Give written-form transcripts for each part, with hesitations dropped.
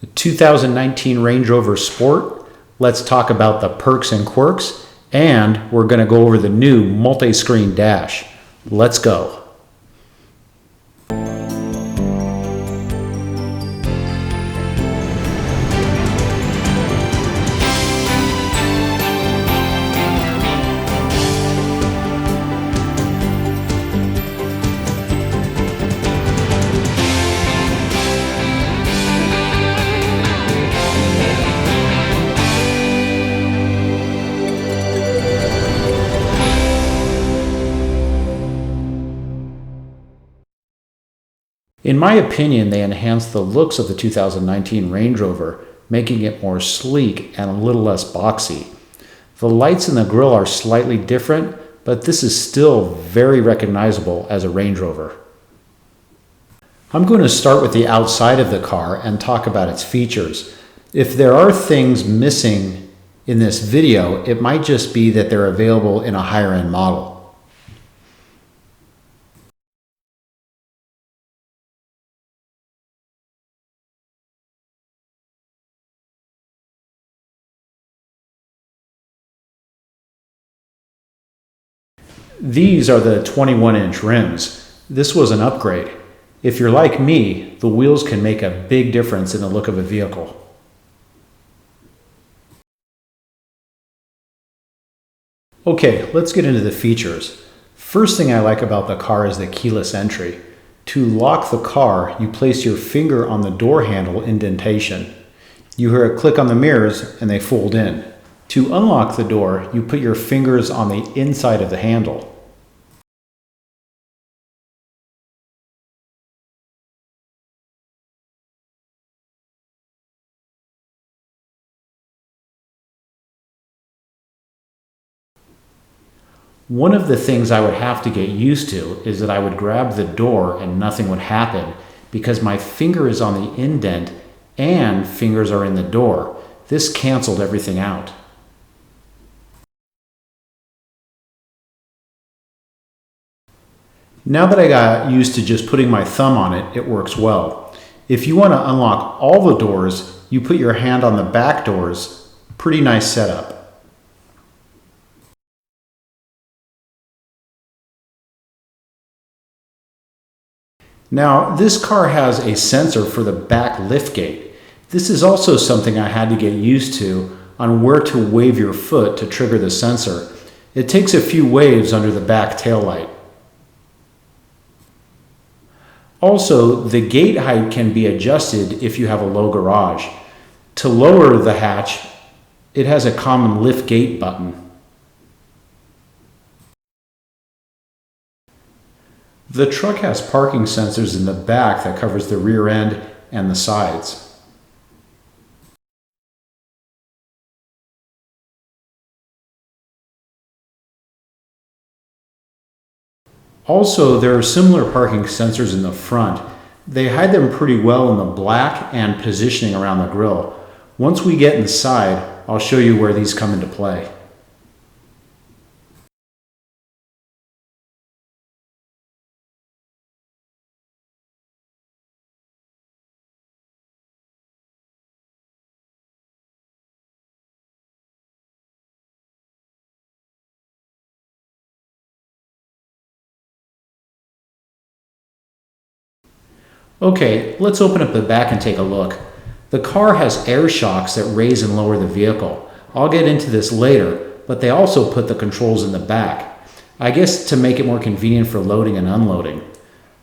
The 2019 Range Rover Sport. Let's talk about the perks and quirks, and we're going to go over the new multi-screen dash. Let's go. In my opinion, they enhanced the looks of the 2019 Range Rover, making it more sleek and a little less boxy. The lights in the grille are slightly different, but this is still very recognizable as a Range Rover. I'm going to start with the outside of the car and talk about its features. If there are things missing in this video, it might just be that they're available in a higher end model. These are the 21-inch rims. This was an upgrade. If you're like me, the wheels can make a big difference in the look of a vehicle. Okay, let's get into the features. First thing I like about the car is the keyless entry. To lock the car, you place your finger on the door handle indentation. You hear a click on the mirrors and they fold in. To unlock the door, you put your fingers on the inside of the handle. One of the things I would have to get used to is that I would grab the door and nothing would happen because my finger is on the indent and fingers are in the door. This canceled everything out. Now that I got used to just putting my thumb on it, it works well. If you want to unlock all the doors, you put your hand on the back doors. Pretty nice setup. Now, this car has a sensor for the back liftgate. This is also something I had to get used to on where to wave your foot to trigger the sensor. It takes a few waves under the back taillight. Also, the gate height can be adjusted if you have a low garage. To lower the hatch, it has a common lift gate button. The truck has parking sensors in the back that covers the rear end and the sides. Also, there are similar parking sensors in the front. They hide them pretty well in the black and positioning around the grille. Once we get inside, I'll show you where these come into play. Okay, let's open up the back and take a look. The car has air shocks that raise and lower the vehicle. I'll get into this later, but they also put the controls in the back. I guess to make it more convenient for loading and unloading.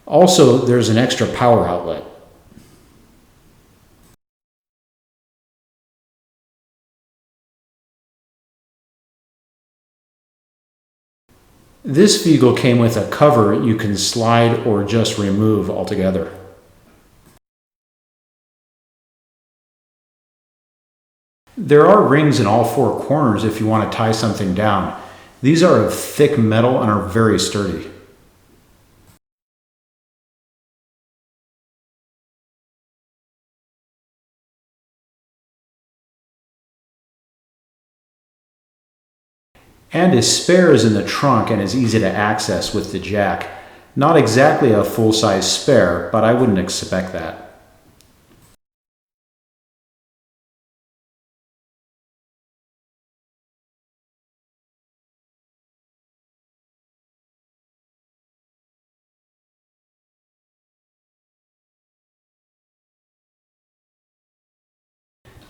Also, there's an extra power outlet. This vehicle came with a cover you can slide or just remove altogether. There are rings in all four corners if you want to tie something down. These are of thick metal and are very sturdy. And a spare is in the trunk and is easy to access with the jack. Not exactly a full-size spare, but I wouldn't expect that.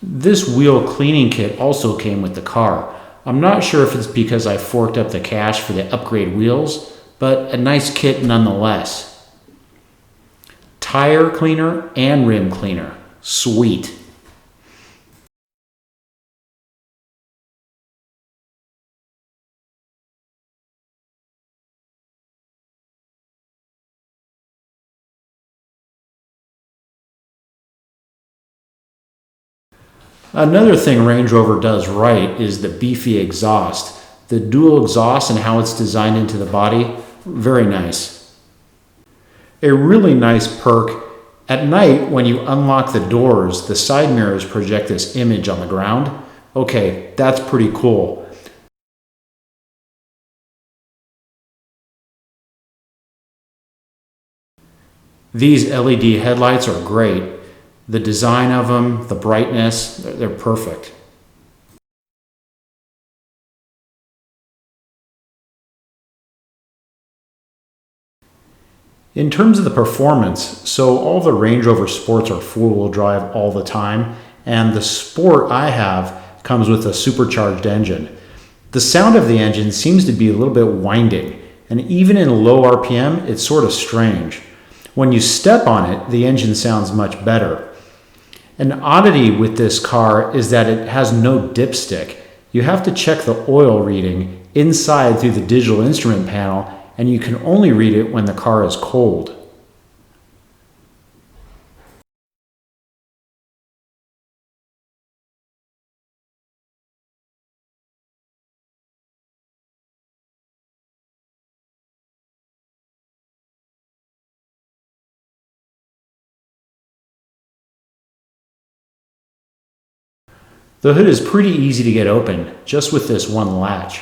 This wheel cleaning kit also came with the car. I'm not sure if it's because I forked up the cash for the upgrade wheels, but a nice kit nonetheless. Tire cleaner and rim cleaner. Sweet. Another thing Range Rover does right is the beefy exhaust. The dual exhaust and how it's designed into the body, very nice. A really nice perk, at night when you unlock the doors, the side mirrors project this image on the ground. Okay, that's pretty cool. These LED headlights are great. The design of them, the brightness, they're perfect. In terms of the performance, so all the Range Rover Sports are four-wheel drive all the time, and the Sport I have comes with a supercharged engine. The sound of the engine seems to be a little bit winding, and even in low RPM, it's sort of strange. When you step on it, the engine sounds much better. An oddity with this car is that it has no dipstick. You have to check the oil reading inside through the digital instrument panel, and you can only read it when the car is cold. The hood is pretty easy to get open, just with this one latch.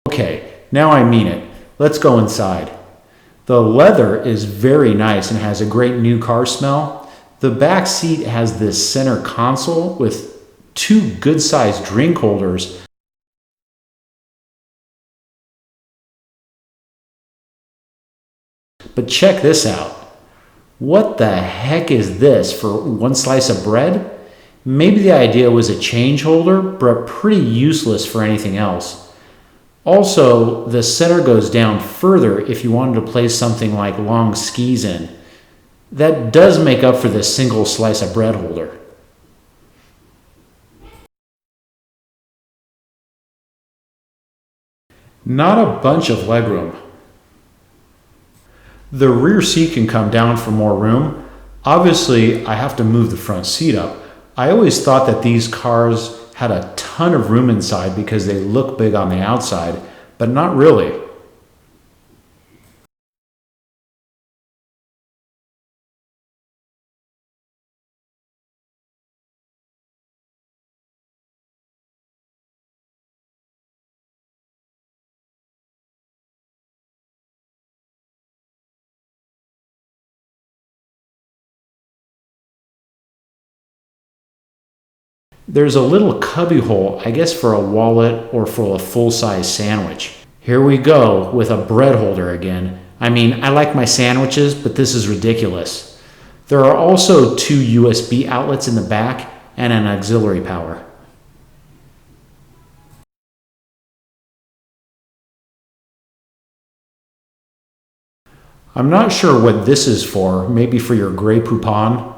Okay, now I mean it. Let's go inside. The leather is very nice and has a great new car smell. The back seat has this center console with two good-sized drink holders. But check this out. What the heck is this for one slice of bread? Maybe the idea was a change holder, but pretty useless for anything else. Also, the center goes down further if you wanted to place something like long skis in. That does make up for this single slice of bread holder. Not a bunch of legroom. The rear seat can come down for more room. Obviously, I have to move the front seat up. I always thought that these cars had a ton of room inside because they look big on the outside, but not really. There's a little cubby hole, I guess for a wallet or for a full-size sandwich. Here we go with a bread holder again. I mean, I like my sandwiches, but this is ridiculous. There are also two USB outlets in the back and an auxiliary power. I'm not sure what this is for, maybe for your Grey Poupon.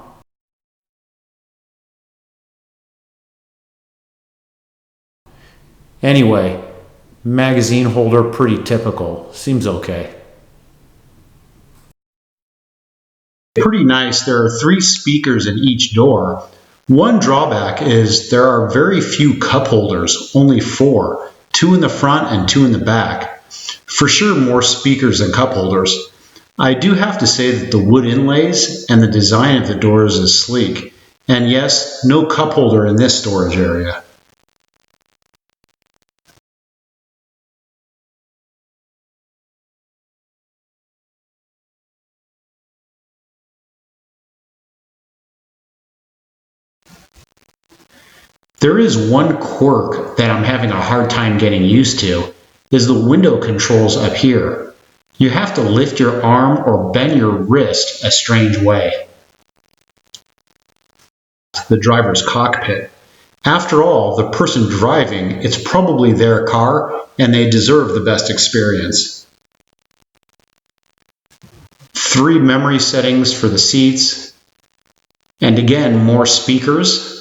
Anyway, magazine holder, pretty typical. Seems okay. Pretty nice. There are 3 speakers in each door. One drawback is there are very few cup holders, only 4, 2 in the front and 2 in the back. For sure more speakers than cup holders. I do have to say that the wood inlays and the design of the doors is sleek. And yes, no cup holder in this storage area. There is one quirk that I'm having a hard time getting used to, is the window controls up here. You have to lift your arm or bend your wrist a strange way. The driver's cockpit. After all, the person driving, it's probably their car and they deserve the best experience. 3 memory settings for the seats, and again, more speakers.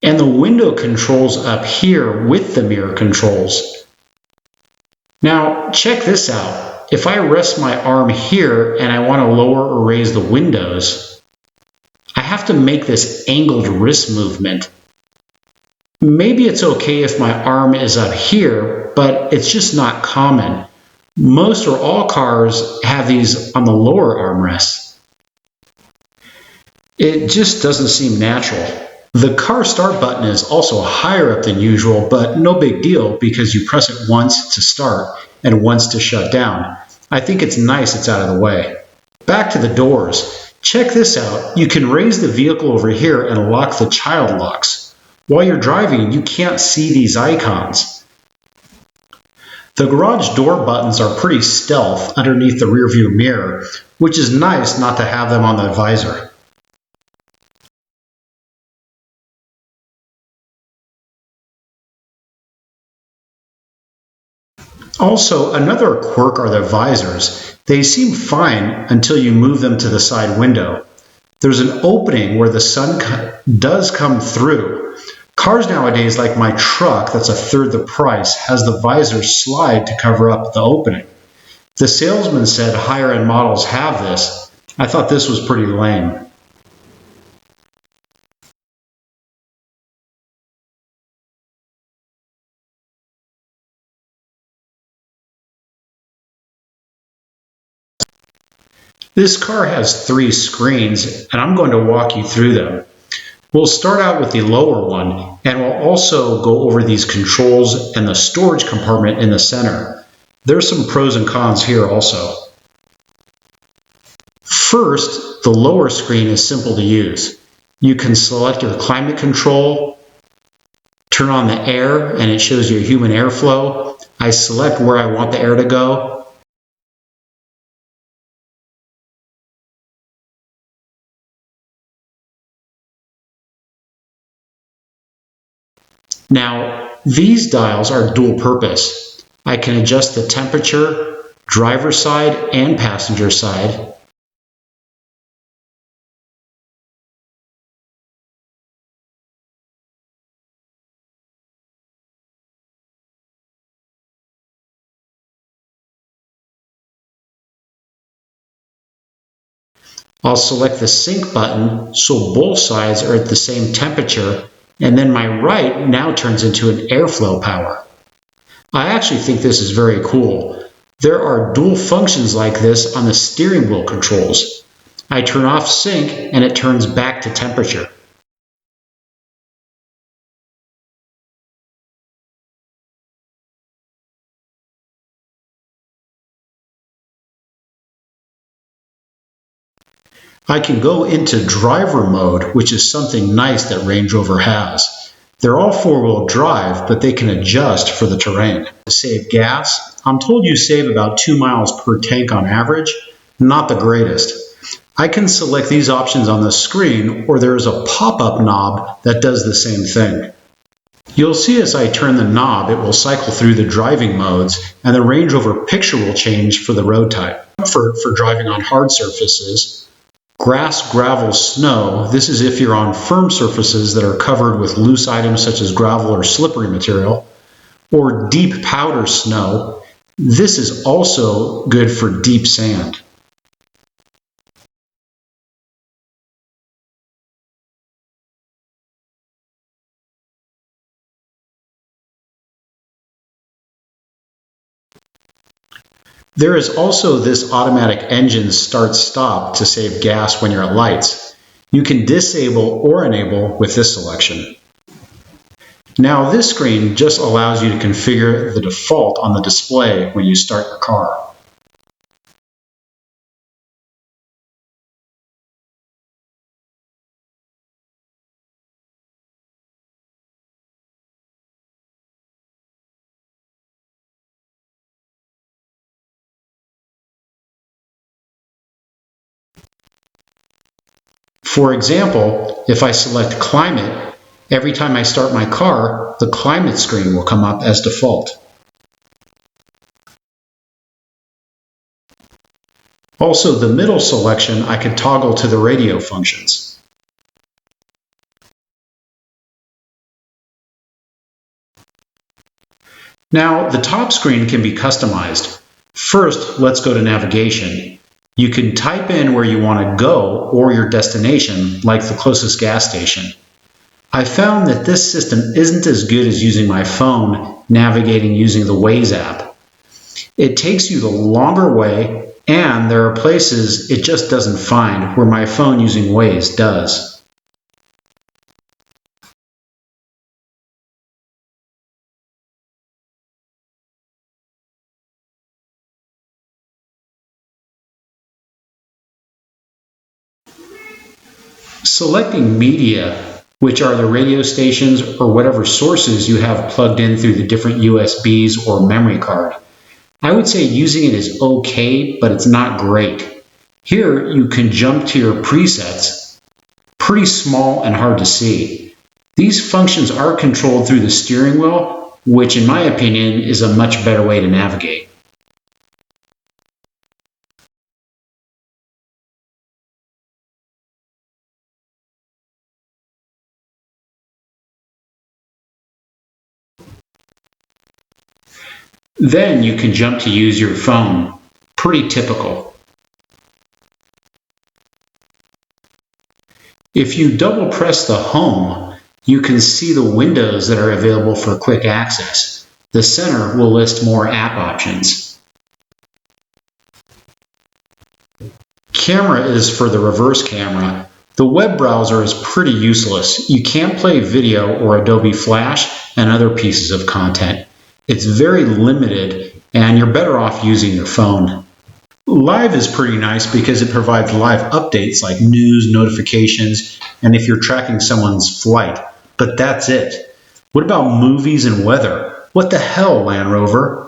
And the window controls up here with the mirror controls. Now, check this out. If I rest my arm here and I want to lower or raise the windows, I have to make this angled wrist movement. Maybe it's okay if my arm is up here, but it's just not common. Most or all cars have these on the lower armrests. It just doesn't seem natural. The car start button is also higher up than usual, but no big deal because you press it once to start and once to shut down. I think it's nice it's out of the way. Back to the doors. Check this out. You can raise the vehicle over here and lock the child locks. While you're driving, you can't see these icons. The garage door buttons are pretty stealth underneath the rearview mirror, which is nice not to have them on the visor. Also, another quirk are the visors. They seem fine until you move them to the side window. There's an opening where the sun does come through. Cars nowadays, like my truck that's a third the price, has the visor slide to cover up the opening. The salesman said higher end models have this. I thought this was pretty lame. This car has 3 screens, and I'm going to walk you through them. We'll start out with the lower one, and we'll also go over these controls and the storage compartment in the center. There's some pros and cons here also. First, the lower screen is simple to use. You can select your climate control, turn on the air, and it shows you human airflow. I select where I want the air to go. Now, these dials are dual purpose. I can adjust the temperature, driver's side and passenger side. I'll select the sync button so both sides are at the same temperature, and then my right now turns into an airflow power. I actually think this is very cool. There are dual functions like this on the steering wheel controls. I turn off sync and it turns back to temperature. I can go into driver mode, which is something nice that Range Rover has. They're all 4-wheel drive, but they can adjust for the terrain. To save gas, I'm told you save about 2 miles per tank on average. Not the greatest. I can select these options on the screen, or there is a pop-up knob that does the same thing. You'll see as I turn the knob, it will cycle through the driving modes, and the Range Rover picture will change for the road type. For driving on hard surfaces, grass, gravel, snow. This is if you're on firm surfaces that are covered with loose items such as gravel or slippery material, or deep powder snow. This is also good for deep sand. There is also this automatic engine start-stop to save gas when you're at lights. You can disable or enable with this selection. Now this screen just allows you to configure the default on the display when you start your car. For example, if I select climate, every time I start my car, the climate screen will come up as default. Also, the middle selection I can toggle to the radio functions. Now, the top screen can be customized. First, let's go to navigation. You can type in where you want to go or your destination, like the closest gas station. I found that this system isn't as good as using my phone navigating using the Waze app. It takes you the longer way, and there are places it just doesn't find where my phone using Waze does. Selecting media, which are the radio stations or whatever sources you have plugged in through the different USBs or memory card. I would say using it is okay, but it's not great. Here you can jump to your presets, pretty small and hard to see. These functions are controlled through the steering wheel, which in my opinion is a much better way to navigate. Then you can jump to use your phone. Pretty typical. If you double press the home, you can see the windows that are available for quick access. The center will list more app options. Camera is for the reverse camera. The web browser is pretty useless. You can't play video or Adobe Flash and other pieces of content. It's very limited, and you're better off using your phone. Live is pretty nice because it provides live updates like news, notifications, and if you're tracking someone's flight. But that's it. What about movies and weather? What the hell, Land Rover?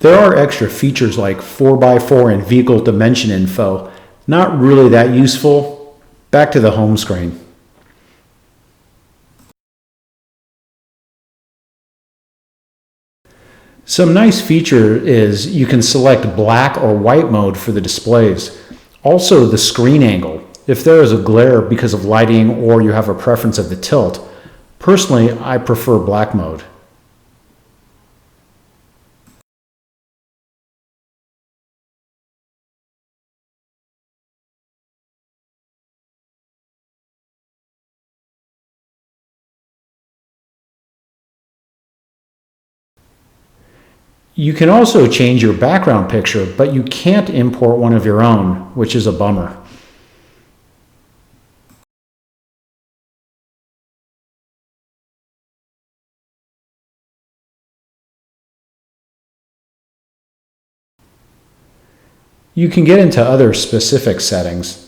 There are extra features like 4x4 and vehicle dimension info. Not really that useful. Back to the home screen. Some nice feature is you can select black or white mode for the displays. Also the screen angle, if there is a glare because of lighting or you have a preference of the tilt. Personally, I prefer black mode. You can also change your background picture, but you can't import one of your own, which is a bummer. You can get into other specific settings.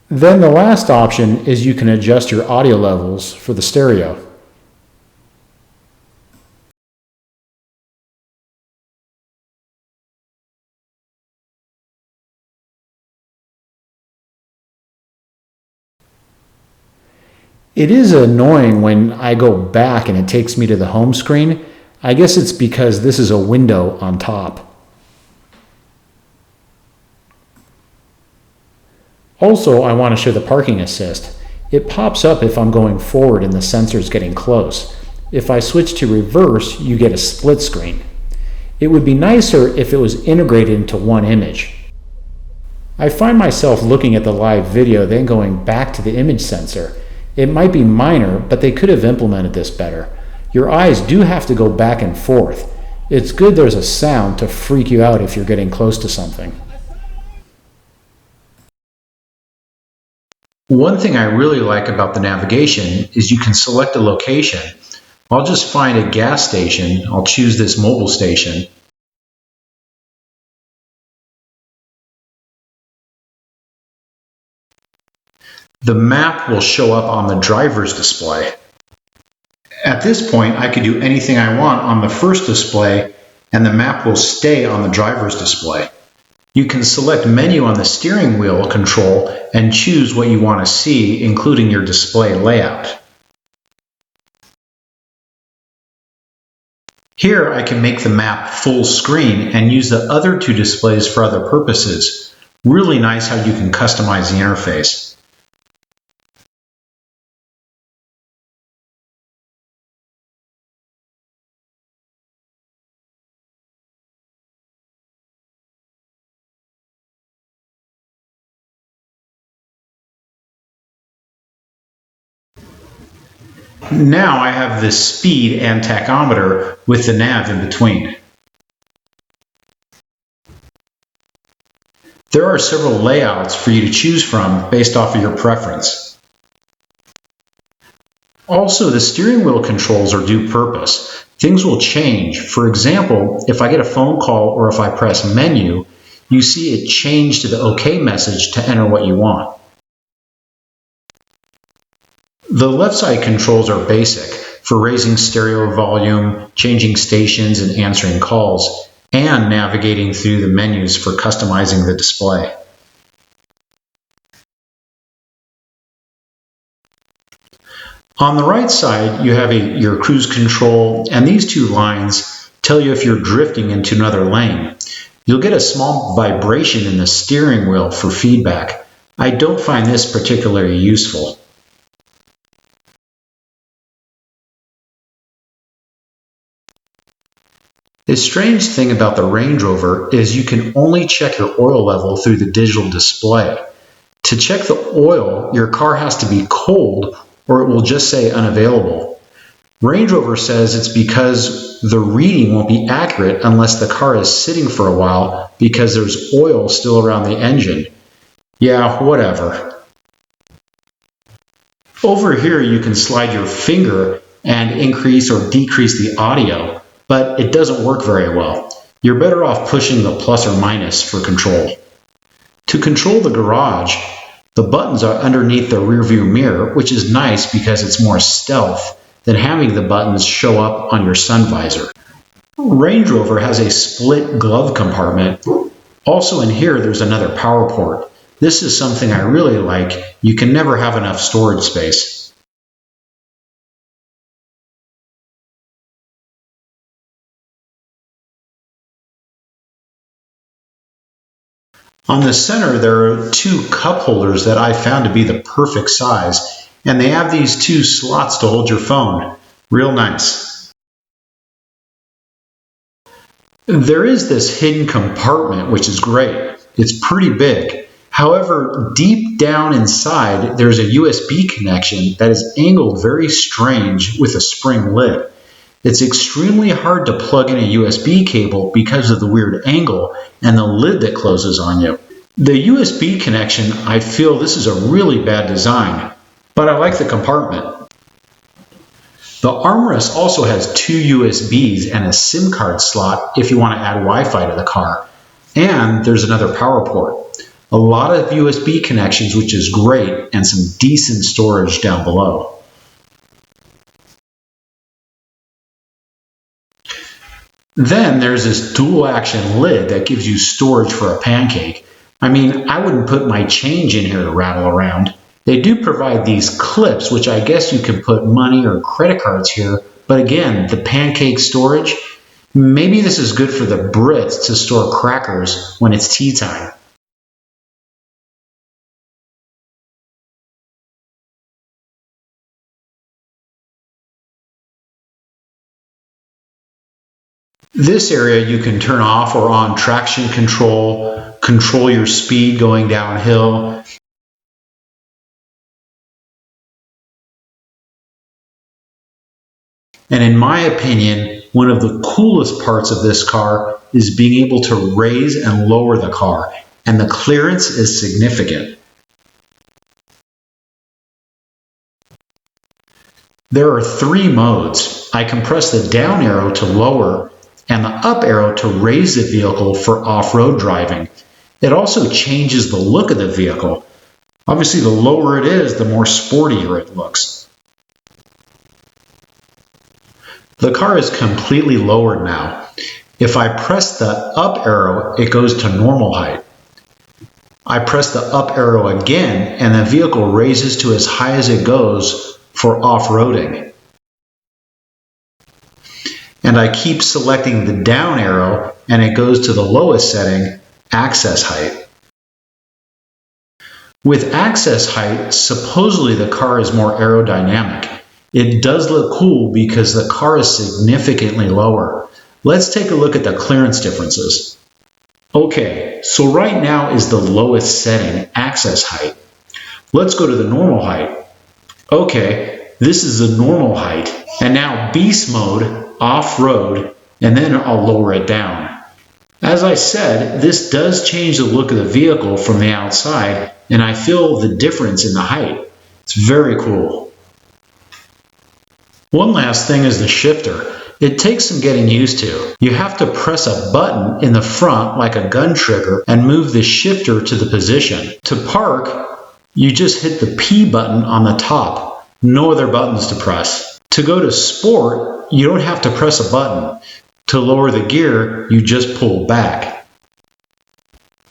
Then the last option is you can adjust your audio levels for the stereo. It is annoying when I go back and it takes me to the home screen. I guess it's because this is a window on top. Also, I want to show the parking assist. It pops up if I'm going forward and the sensor's getting close. If I switch to reverse, you get a split screen. It would be nicer if it was integrated into one image. I find myself looking at the live video, then going back to the image sensor. It might be minor, but they could have implemented this better. Your eyes do have to go back and forth. It's good there's a sound to freak you out if you're getting close to something. One thing I really like about the navigation is you can select a location. I'll just find a gas station. I'll choose this mobile station. The map will show up on the driver's display. At this point, I could do anything I want on the first display, and the map will stay on the driver's display. You can select menu on the steering wheel control and choose what you want to see, including your display layout. Here I can make the map full screen and use the other two displays for other purposes. Really nice how you can customize the interface. Now I have the speed and tachometer with the nav in between. There are several layouts for you to choose from based off of your preference. Also, the steering wheel controls are due purpose. Things will change. For example, if I get a phone call or if I press menu, you see it change to the OK message to enter what you want. The left side controls are basic for raising stereo volume, changing stations and answering calls, and navigating through the menus for customizing the display. On the right side, you have your cruise control, and these two lines tell you if you're drifting into another lane. You'll get a small vibration in the steering wheel for feedback. I don't find this particularly useful. The strange thing about the Range Rover is you can only check your oil level through the digital display. To check the oil, your car has to be cold or it will just say unavailable. Range Rover says it's because the reading won't be accurate unless the car is sitting for a while because there's oil still around the engine. Yeah, whatever. Over here you can slide your finger and increase or decrease the audio, but it doesn't work very well. You're better off pushing the plus or minus for control. To control the garage, the buttons are underneath the rearview mirror, which is nice because it's more stealth than having the buttons show up on your sun visor. Range Rover has a split glove compartment. Also in here, there's another power port. This is something I really like. You can never have enough storage space. On the center, there are two cup holders that I found to be the perfect size, and they have these two slots to hold your phone. Real nice. There is this hidden compartment, which is great. It's pretty big. However, deep down inside, there's a USB connection that is angled very strange with a spring lid. It's extremely hard to plug in a USB cable because of the weird angle and the lid that closes on you. The USB connection, I feel this is a really bad design, but I like the compartment. The armrest also has two USBs and a SIM card slot if you want to add Wi-Fi to the car. And there's another power port. A lot of USB connections, which is great, and some decent storage down below. Then there's this dual action lid that gives you storage for a pancake. I mean, I wouldn't put my change in here to rattle around. They do provide these clips, which I guess you could put money or credit cards here. But again, the pancake storage, maybe this is good for the Brits to store crackers when it's tea time. This area you can turn off or on traction control, control your speed going downhill. And in my opinion, one of the coolest parts of this car is being able to raise and lower the car, and the clearance is significant. There are 3 modes. I can press the down arrow to lower and the up arrow to raise the vehicle for off-road driving. It also changes the look of the vehicle. Obviously, the lower it is, the more sportier it looks. The car is completely lowered now. If I press the up arrow, it goes to normal height. I press the up arrow again, and the vehicle raises to as high as it goes for off-roading. And I keep selecting the down arrow, and it goes to the lowest setting, access height. With access height, supposedly the car is more aerodynamic. It does look cool because the car is significantly lower. Let's take a look at the clearance differences. Okay, so right now is the lowest setting, access height. Let's go to the normal height. Okay, this is the normal height. And now beast mode, off-road, and then I'll lower it down. As I said, this does change the look of the vehicle from the outside, and I feel the difference in the height. It's very cool. One last thing is the shifter. It takes some getting used to. You have to press a button in the front like a gun trigger and move the shifter to the position. To park, you just hit the P button on the top. No other buttons to press. To go to sport, you don't have to press a button. To lower the gear, you just pull back.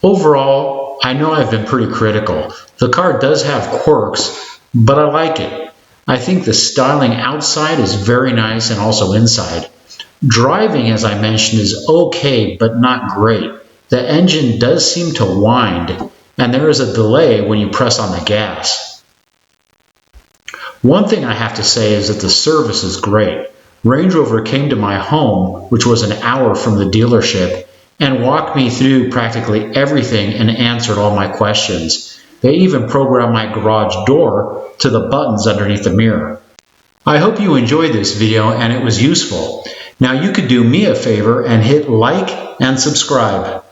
Overall, I know I've been pretty critical. The car does have quirks, but I like it. I think the styling outside is very nice and also inside. Driving, as I mentioned, is okay, but not great. The engine does seem to wind, and there is a delay when you press on the gas. One thing I have to say is that the service is great. Range Rover came to my home, which was an hour from the dealership, and walked me through practically everything and answered all my questions. They even programmed my garage door to the buttons underneath the mirror. I hope you enjoyed this video and it was useful. Now you could do me a favor and hit like and subscribe.